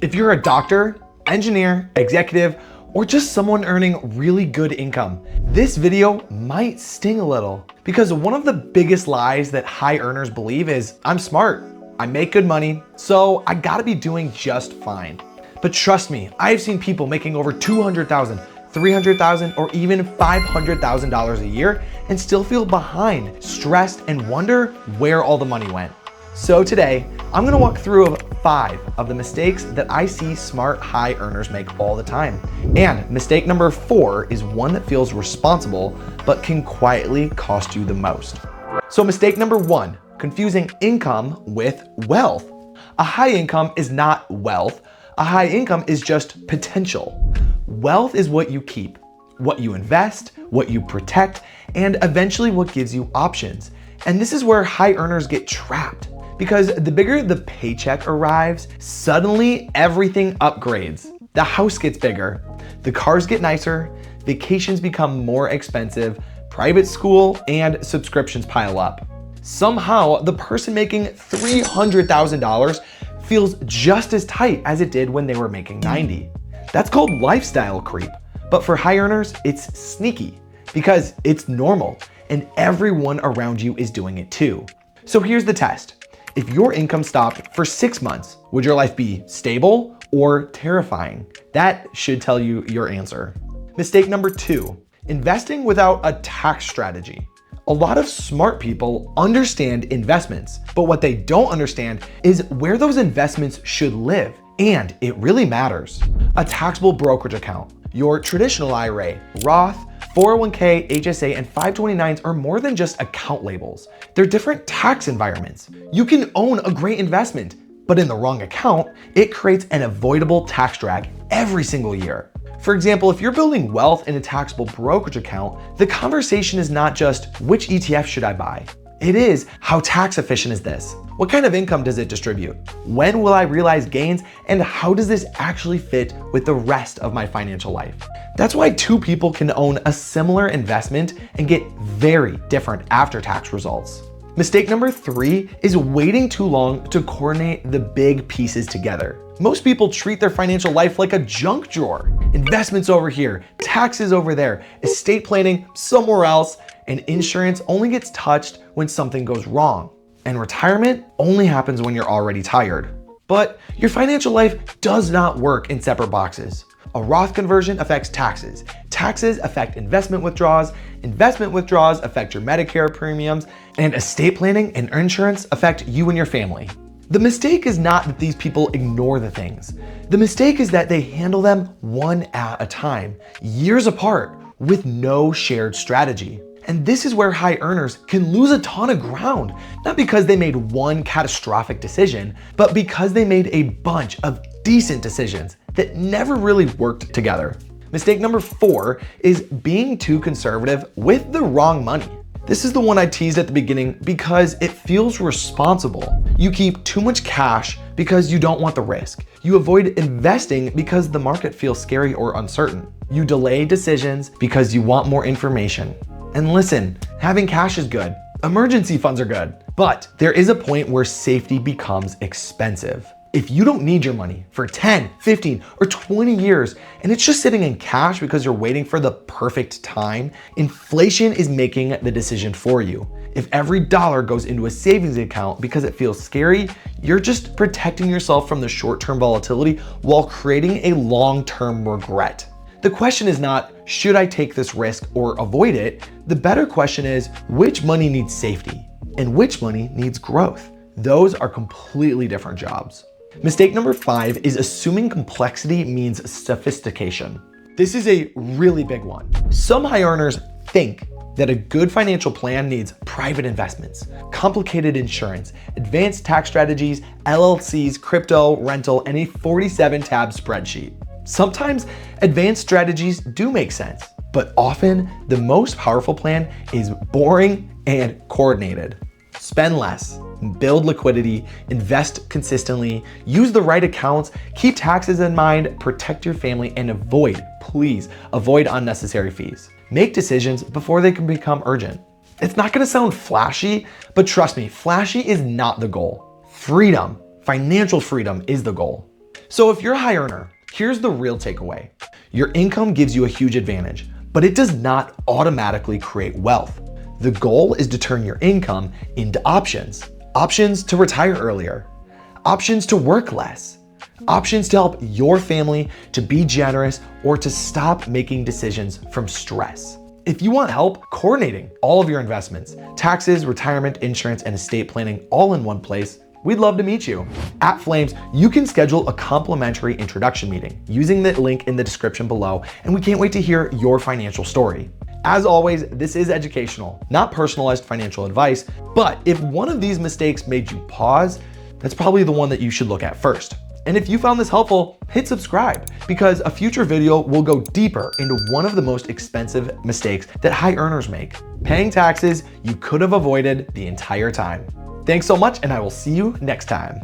If you're a doctor, engineer, executive, or just someone earning really good income, this video might sting a little because one of the biggest lies that high earners believe is, I'm smart, I make good money, so I gotta be doing just fine. But trust me, I've seen people making over $200,000, $300,000, or even $500,000 a year and still feel behind, stressed, and wonder where all the money went. So today, I'm gonna walk through 5 of the mistakes that I see smart high earners make all the time. And mistake number 4 is one that feels responsible, but can quietly cost you the most. So mistake number 1, confusing income with wealth. A high income is not wealth. A high income is just potential. Wealth is what you keep, what you invest, what you protect, and eventually what gives you options. And this is where high earners get trapped. Because the bigger the paycheck arrives, suddenly everything upgrades. The house gets bigger, the cars get nicer, vacations become more expensive, private school and subscriptions pile up. Somehow, the person making $300,000 feels just as tight as it did when they were making 90. That's called lifestyle creep. But for high earners, it's sneaky because it's normal and everyone around you is doing it too. So here's the test. If your income stopped for 6 months, would your life be stable or terrifying? That should tell you your answer. Mistake number 2, investing without a tax strategy. A lot of smart people understand investments, but what they don't understand is where those investments should live. And it really matters. A taxable brokerage account, your traditional IRA, Roth, 401k, HSA, and 529s are more than just account labels. They're different tax environments. You can own a great investment, but in the wrong account, it creates an avoidable tax drag every single year. For example, if you're building wealth in a taxable brokerage account, the conversation is not just which ETF should I buy? It is how tax efficient is this? What kind of income does it distribute? When will I realize gains? And how does this actually fit with the rest of my financial life? That's why 2 people can own a similar investment and get very different after-tax results. Mistake number 3 is waiting too long to coordinate the big pieces together. Most people treat their financial life like a junk drawer. Investments over here, taxes over there, estate planning somewhere else, and insurance only gets touched when something goes wrong. And retirement only happens when you're already tired. But your financial life does not work in separate boxes. A Roth conversion affects taxes. Taxes affect investment withdrawals. Investment withdrawals affect your Medicare premiums. And estate planning and insurance affect you and your family. The mistake is not that these people ignore the things. The mistake is that they handle them one at a time, years apart, with no shared strategy. And this is where high earners can lose a ton of ground, not because they made one catastrophic decision, but because they made a bunch of decent decisions that never really worked together. Mistake number 4 is being too conservative with the wrong money. This is the one I teased at the beginning because it feels responsible. You keep too much cash because you don't want the risk. You avoid investing because the market feels scary or uncertain. You delay decisions because you want more information. And listen, having cash is good. Emergency funds are good. But there is a point where safety becomes expensive. If you don't need your money for 10, 15, or 20 years, and it's just sitting in cash because you're waiting for the perfect time, inflation is making the decision for you. If every dollar goes into a savings account because it feels scary, you're just protecting yourself from the short-term volatility while creating a long-term regret. The question is not, should I take this risk or avoid it? The better question is, which money needs safety and which money needs growth? Those are completely different jobs. Mistake number 5 is assuming complexity means sophistication. This is a really big one. Some high earners think that a good financial plan needs private investments, complicated insurance, advanced tax strategies, LLCs, crypto, rental, and a 47-tab spreadsheet. Sometimes advanced strategies do make sense, but often the most powerful plan is boring and coordinated. Spend less, build liquidity, invest consistently, use the right accounts, keep taxes in mind, protect your family, and please avoid unnecessary fees. Make decisions before they can become urgent. It's not gonna sound flashy, but trust me, flashy is not the goal. Freedom, financial freedom is the goal. So if you're a high earner, here's the real takeaway. Your income gives you a huge advantage, but it does not automatically create wealth. The goal is to turn your income into options. Options to retire earlier, options to work less, options to help your family, to be generous, or to stop making decisions from stress. If you want help coordinating all of your investments, taxes, retirement, insurance, and estate planning all in one place, we'd love to meet you. At Flames, you can schedule a complimentary introduction meeting using the link in the description below, and we can't wait to hear your financial story. As always, this is educational, not personalized financial advice, but if one of these mistakes made you pause, that's probably the one that you should look at first. And if you found this helpful, hit subscribe, because a future video will go deeper into one of the most expensive mistakes that high earners make: paying taxes you could have avoided the entire time. Thanks so much, and I will see you next time.